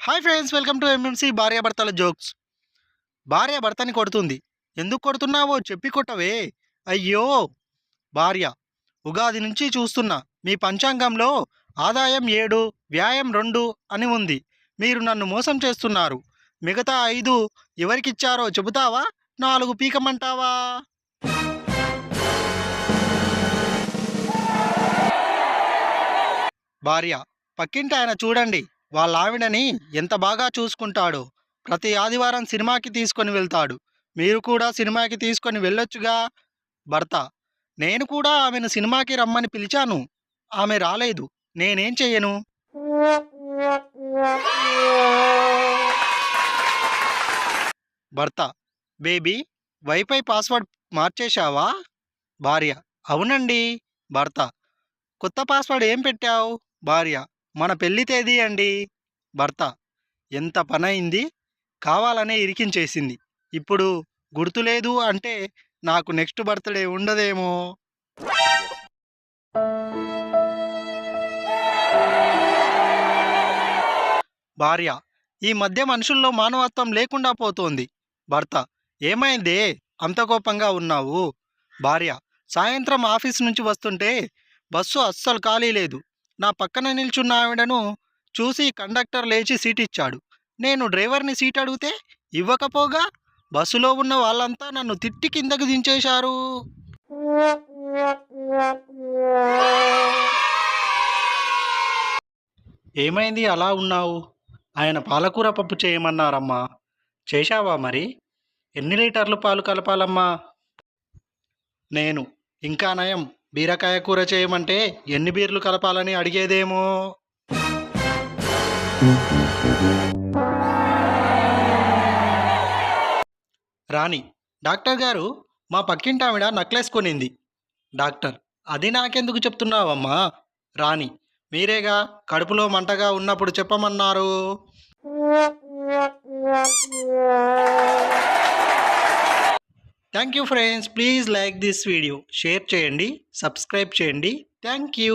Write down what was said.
Hi friends, welcome to MMC భార్యాభర్తల jokes. భార్య భర్తని కొడుతుంది. ఎందుకు కొడుతున్నావో చెప్పి కొట్టవే. అయ్యో. భార్య: ఉగాది నుంచి చూస్తున్నా, మీ పంచాంగంలో ఆదాయం 7, వ్యాయం 2 అని ఉంది. మీరు నన్ను మోసం చేస్తున్నారు. మిగతా 5 ఎవరికిచ్చారో చెబుతావా, 4 పీకమంటావా? భార్య: పక్కింటి ఆయన చూడండి, వాళ్ళ ఆవిడని ఎంత బాగా చూసుకుంటాడో. ప్రతి ఆదివారం సినిమాకి తీసుకొని వెళ్తాడు. మీరు కూడా సినిమాకి తీసుకొని వెళ్ళొచ్చుగా. భర్త: నేను కూడా ఆమెను సినిమాకి రమ్మని పిలిచాను, ఆమె రాలేదు, నేనేం చెయ్యను? భర్త: బేబీ, వైఫై పాస్వర్డ్ మార్చేశావా? భార్య: అవునండి. భర్త: కొత్త పాస్వర్డ్ ఏం పెట్టావు? భార్య: మన పెళ్లి తేదీ అండి. భర్త: ఎంత పనయింది, కావాలనే ఇరికించేసింది. ఇప్పుడు గుర్తులేదు అంటే నాకు నెక్స్ట్ బర్త్డే ఉండదేమో. భార్య: ఈ మధ్య మనుషుల్లో మానవత్వం లేకుండా పోతోంది. భర్త: ఏమైందే అంత కోపంగా ఉన్నావు? భార్య: సాయంత్రం ఆఫీస్ నుంచి వస్తుంటే బస్సు అస్సలు ఖాళీ లేదు. నా పక్కన నిల్చున్న ఆవిడను చూసి కండక్టర్ లేచి సీట్ ఇచ్చాడు. నేను డ్రైవర్ని సీట్ అడిగితే ఇవ్వకపోగా బస్సులో ఉన్న వాళ్ళంతా నన్ను తిట్టి కిందకు దించేశారు. ఏమైంది అలా ఉన్నావు? ఆయన పాలకూర పప్పు చేయమన్నారమ్మా, చేశావా మరి? ఎన్ని లీటర్లు పాలు కలపాలమ్మా? నేను: ఇంకా నయం, బీరకాయ కూర చేయమంటే ఎన్ని బీర్లు కలపాలని అడిగేదేమో. రాణి: డాక్టర్ గారు, మా పక్కింటి ఆవిడ నక్లెస్ కొనింది. డాక్టర్: అది నాకెందుకు చెప్తున్నావమ్మా? రాణి: మీరేగా కడుపులో మంటగా ఉన్నప్పుడు చెప్పమన్నారు. Thank you friends, please like this video, share చేయండి, సబ్స్క్రైబ్ చేయండి. Thank you.